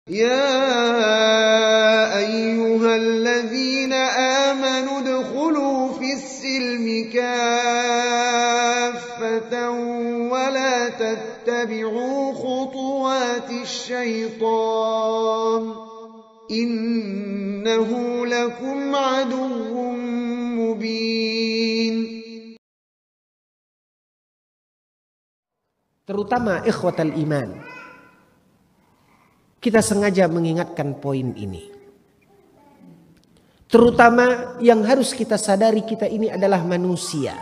يا أيها الذين آمنوا ادخلوا في السلم كافة ولا تتبعوا خطوات الشيطان إنه لكم عدو مبين. Terutama ikhwatal iman, kita sengaja mengingatkan poin ini. Terutama yang harus kita sadari, kita ini adalah manusia.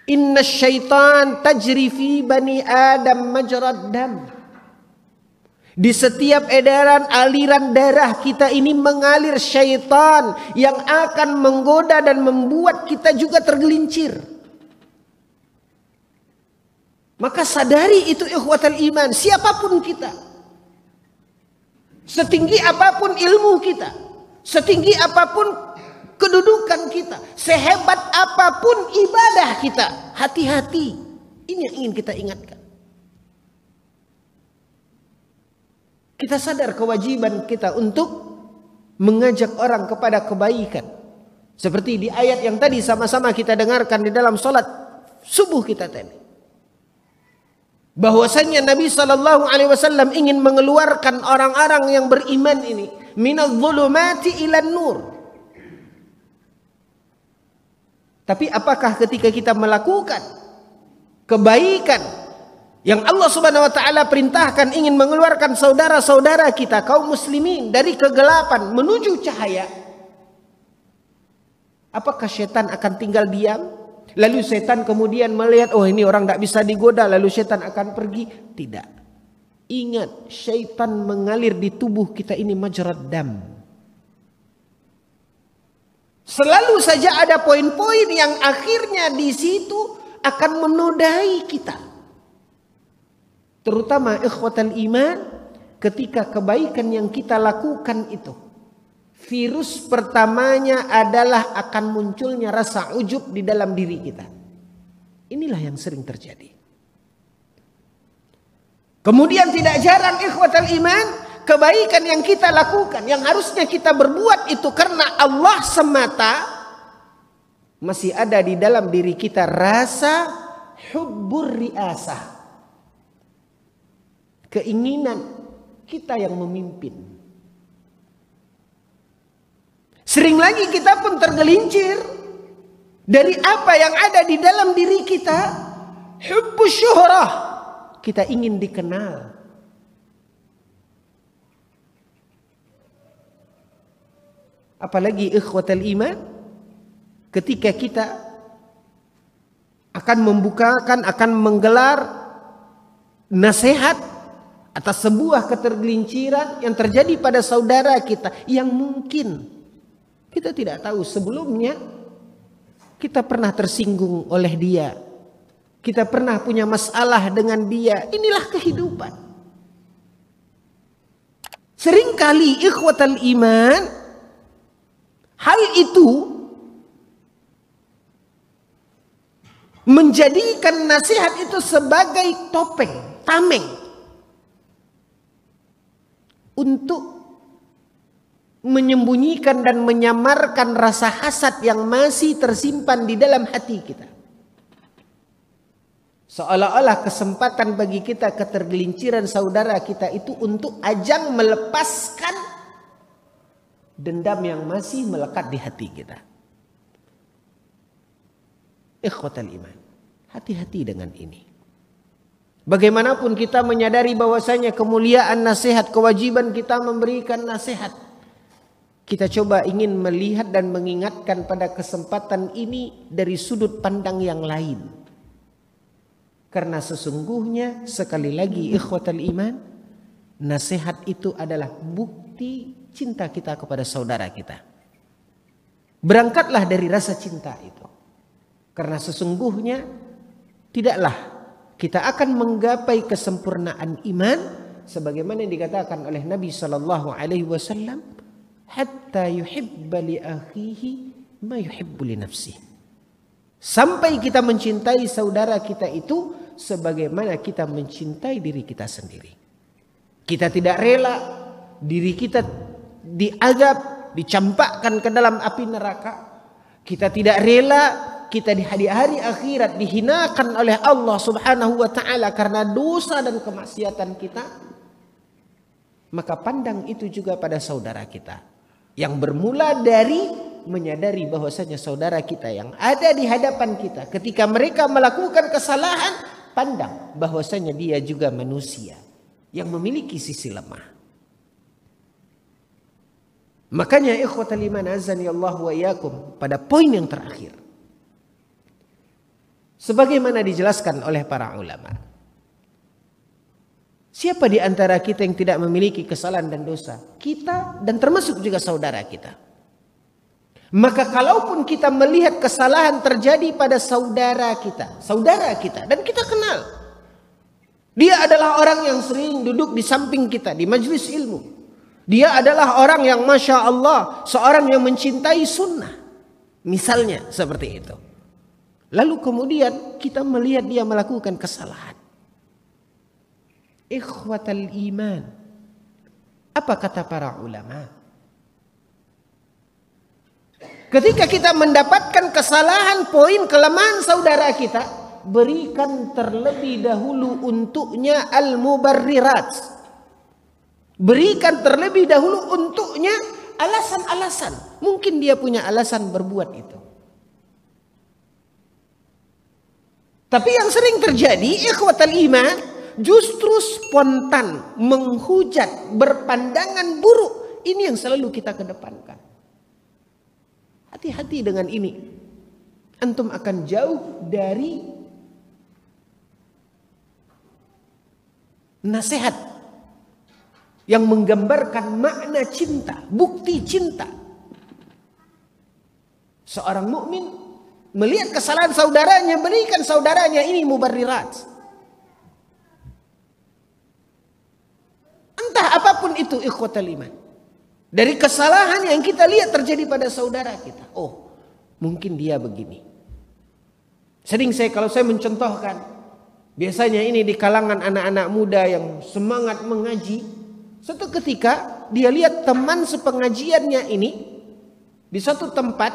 Inna syaitan tajri fi bani Adam majrad dam. Di setiap edaran aliran darah kita ini mengalir syaitan yang akan menggoda dan membuat kita juga tergelincir. Maka sadari itu ikhwatal iman, siapapun kita. Setinggi apapun ilmu kita, setinggi apapun kedudukan kita, sehebat apapun ibadah kita, hati-hati. Ini yang ingin kita ingatkan. Kita sadar kewajiban kita untuk mengajak orang kepada kebaikan. Seperti di ayat yang tadi sama-sama kita dengarkan di dalam sholat subuh kita tadi. Bahwasanya Nabi SAW ingin mengeluarkan orang-orang yang beriman ini minadh dhulumati ilan nur. Tapi apakah ketika kita melakukan kebaikan yang Allah Subhanahu wa taala perintahkan, ingin mengeluarkan saudara-saudara kita kaum muslimin dari kegelapan menuju cahaya, apakah setan akan tinggal diam? Lalu setan kemudian melihat, oh ini orang tidak bisa digoda, lalu setan akan pergi? Tidak. Ingat, syaitan mengalir di tubuh kita ini majrad dam. Selalu saja ada poin-poin yang akhirnya di situ akan menodai kita. Terutama ikhwatal iman, ketika kebaikan yang kita lakukan itu, virus pertamanya adalah akan munculnya rasa ujub di dalam diri kita. Inilah yang sering terjadi. Kemudian tidak jarang ikhwatal iman, kebaikan yang kita lakukan, yang harusnya kita berbuat itu karena Allah semata, masih ada di dalam diri kita rasa hubbur riasah, keinginan kita yang memimpin. Sering lagi kita pun tergelincir dari apa yang ada di dalam diri kita. Hubbus syuhrah, kita ingin dikenal. Apalagi ikhwatal iman, ketika kita akan membukakan, akan menggelar nasihat atas sebuah ketergelinciran yang terjadi pada saudara kita yang mungkin kita tidak tahu sebelumnya kita pernah tersinggung oleh dia, kita pernah punya masalah dengan dia. Inilah kehidupan. Seringkali ikhwatal iman, hal itu menjadikan nasihat itu sebagai topeng, tameng untuk menyembunyikan dan menyamarkan rasa hasad yang masih tersimpan di dalam hati kita. Seolah-olah kesempatan bagi kita ketergelinciran saudara kita itu untuk ajang melepaskan dendam yang masih melekat di hati kita. Ikhwatal iman, hati-hati dengan ini. Bagaimanapun kita menyadari bahwasanya kemuliaan nasihat, kewajiban kita memberikan nasihat. Kita coba ingin melihat dan mengingatkan pada kesempatan ini dari sudut pandang yang lain. Karena sesungguhnya sekali lagi ikhwatal iman, nasihat itu adalah bukti cinta kita kepada saudara kita. Berangkatlah dari rasa cinta itu. Karena sesungguhnya tidaklah kita akan menggapai kesempurnaan iman sebagaimana yang dikatakan oleh Nabi SAW, hatta yuhibba li akhihi ma yuhibbu li nafsihi. Sampai kita mencintai saudara kita itu sebagaimana kita mencintai diri kita sendiri. Kita tidak rela diri kita diazab, dicampakkan ke dalam api neraka. Kita tidak rela kita di hari akhirat dihinakan oleh Allah Subhanahu wa taala karena dosa dan kemaksiatan kita. Maka pandang itu juga pada saudara kita, yang bermula dari menyadari bahwasanya saudara kita yang ada di hadapan kita ketika mereka melakukan kesalahan, pandang bahwasanya dia juga manusia yang memiliki sisi lemah. Makanya ikhwatal iman azani Allah wa iyyakum, pada poin yang terakhir sebagaimana dijelaskan oleh para ulama, siapa di antara kita yang tidak memiliki kesalahan dan dosa? Kita, dan termasuk juga saudara kita. Maka kalaupun kita melihat kesalahan terjadi pada saudara kita, dan kita kenal, dia adalah orang yang sering duduk di samping kita di majelis ilmu, dia adalah orang yang Masya Allah, seorang yang mencintai sunnah, misalnya seperti itu. Lalu kemudian kita melihat dia melakukan kesalahan. Ikhwatal iman, apa kata para ulama? Ketika kita mendapatkan kesalahan, poin kelemahan saudara kita, berikan terlebih dahulu untuknya al-mubarrirat. Berikan terlebih dahulu untuknya alasan-alasan. Mungkin dia punya alasan berbuat itu. Tapi yang sering terjadi, ikhwatal iman, justru spontan, menghujat, berpandangan buruk. Ini yang selalu kita kedepankan. Hati-hati dengan ini. Antum akan jauh dari nasihat yang menggambarkan makna cinta, bukti cinta. Seorang mukmin melihat kesalahan saudaranya, berikan saudaranya ini mubarrirat. Entah apapun itu ikhwatal iman. Dari kesalahan yang kita lihat terjadi pada saudara kita. Oh, mungkin dia begini. Sering kalau saya mencontohkan, biasanya ini di kalangan anak-anak muda yang semangat mengaji. Suatu ketika dia lihat teman sepengajiannya ini di suatu tempat,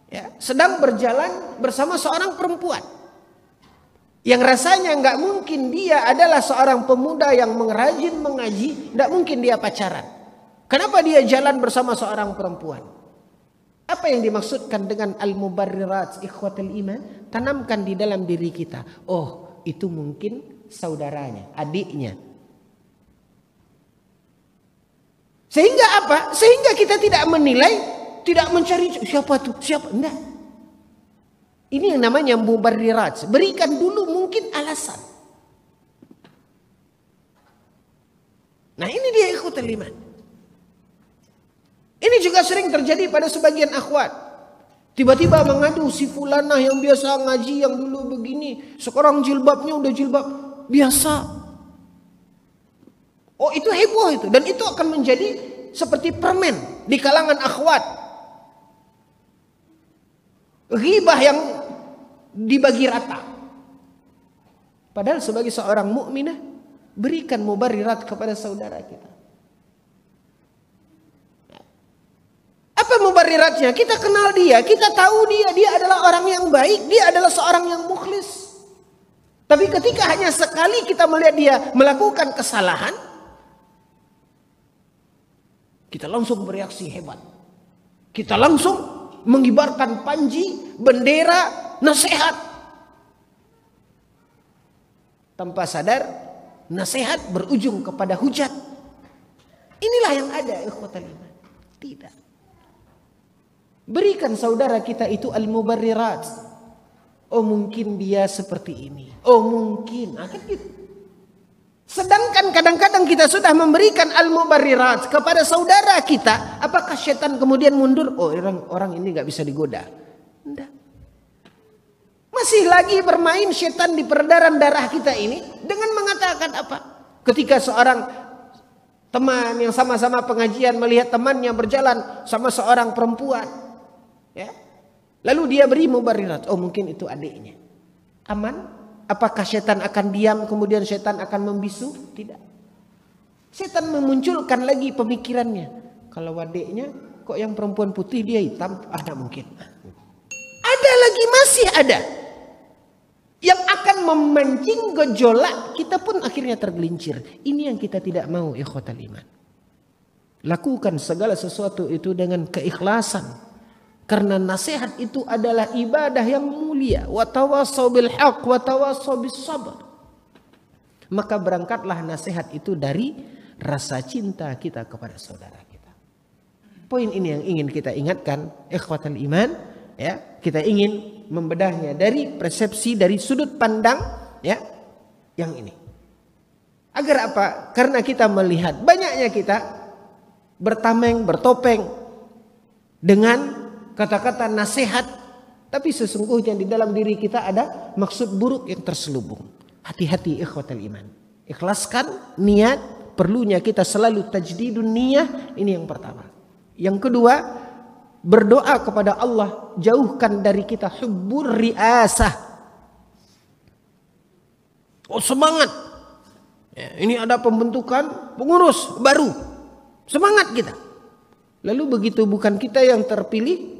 ya, sedang berjalan bersama seorang perempuan. Yang rasanya nggak mungkin dia adalah seorang pemuda yang rajin mengaji, nggak mungkin dia pacaran. Kenapa dia jalan bersama seorang perempuan? Apa yang dimaksudkan dengan al-mubarrirat ikhwatul iman? Tanamkan di dalam diri kita. Oh, itu mungkin saudaranya, adiknya. Sehingga apa? Sehingga kita tidak menilai, tidak mencari siapa tuh, siapa. Enggak. Ini yang namanya mubarrirat. Berikan dulu mungkin alasan. Nah, ini dia ikhwatul iman. Ini juga sering terjadi pada sebagian akhwat. Tiba-tiba mengadu si fulanah yang biasa ngaji yang dulu begini, sekarang jilbabnya udah jilbab biasa. Oh, itu heboh itu, dan itu akan menjadi seperti permen di kalangan akhwat. Ghibah yang dibagi rata. Padahal sebagai seorang mukminah, berikan mubarrirat kepada saudara kita. Apa mubarriratnya? Kita kenal dia, kita tahu dia adalah orang yang baik, dia adalah seorang yang mukhlis. Tapi ketika hanya sekali kita melihat dia melakukan kesalahan, kita langsung bereaksi hebat. Kita langsung mengibarkan panji, bendera, nasihat. Tanpa sadar, nasihat berujung kepada hujat. Inilah yang ada ikhwatal iman. Tidak. Berikan saudara kita itu al-mubarrirat. Oh, mungkin dia seperti ini. Oh, mungkin. Akan gitu. Sedangkan kadang-kadang kita sudah memberikan al-mubarrirat kepada saudara kita. Apakah setan kemudian mundur? Oh, orang ini gak bisa digoda. Tidak. Masih lagi bermain setan di peredaran darah kita ini. Dengan mengatakan apa? Ketika seorang teman yang sama-sama pengajian melihat temannya berjalan sama seorang perempuan. Ya. Lalu dia beri mubarrirat. Oh, mungkin itu adiknya. Aman? Apakah setan akan diam kemudian setan akan membisu? Tidak. Setan memunculkan lagi pemikirannya. Kalau wadiknya kok yang perempuan putih dia hitam? Ada mungkin. Ada lagi, masih ada. Yang akan memancing gejolak, kita pun akhirnya tergelincir. Ini yang kita tidak mau, ikhwatal iman. Lakukan segala sesuatu itu dengan keikhlasan. Karena nasihat itu adalah ibadah yang mulia. Wa tawassaw bil haqq wa tawassaw bis sabr. Maka berangkatlah nasihat itu dari rasa cinta kita kepada saudara kita. Poin ini yang ingin kita ingatkan, ikhwatal iman, ya. Kita ingin membedahnya dari persepsi, dari sudut pandang, ya, yang ini. Agar apa? Karena kita melihat banyaknya kita bertameng, bertopeng dengan kata-kata nasihat, tapi sesungguhnya di dalam diri kita ada maksud buruk yang terselubung. Hati-hati ikhwatal iman. Ikhlaskan niat, perlunya kita selalu tajdidun niyah, ini yang pertama. Yang kedua, berdoa kepada Allah, jauhkan dari kita hubbur riasah. Oh semangat. Ya, ini ada pembentukan pengurus baru. Semangat kita. Lalu begitu bukan kita yang terpilih,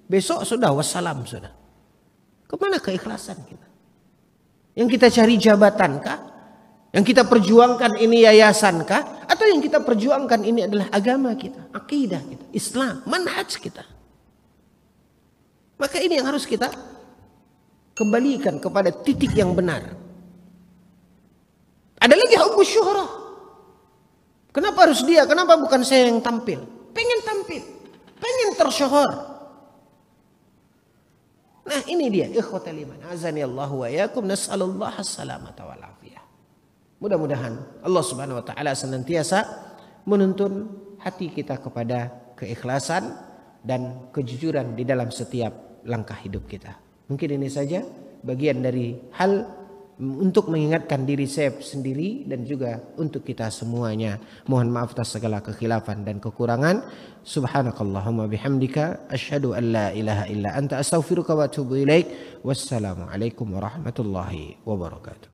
besok sudah wassalam sudah. Kemana keikhlasan kita? Yang kita cari jabatan kah? Yang kita perjuangkan ini yayasan kah? Atau yang kita perjuangkan ini adalah agama kita, akidah kita, Islam, manhaj kita? Maka ini yang harus kita kembalikan kepada titik yang benar. Ada lagi hubbus syuhrah. Kenapa harus dia? Kenapa bukan saya yang tampil? Pengen tampil, pengen tersyuhur. Nah ini dia ikhwatal iman. Azani Allahu wa iyyakum, nas'alullah as-salamata wal afiyah. Mudah-mudahan Allah Subhanahu wa taala senantiasa menuntun hati kita kepada keikhlasan dan kejujuran di dalam setiap langkah hidup kita. Mungkin ini saja bagian dari hal untuk mengingatkan diri saya sendiri dan juga untuk kita semuanya. Mohon maaf atas segala kekhilafan dan kekurangan. Subhanakallahumma bihamdika asyhadu an la ilaha illa anta astaghfiruka wa atubu ilaik. Wassalamu alaikum warahmatullahi wabarakatuh.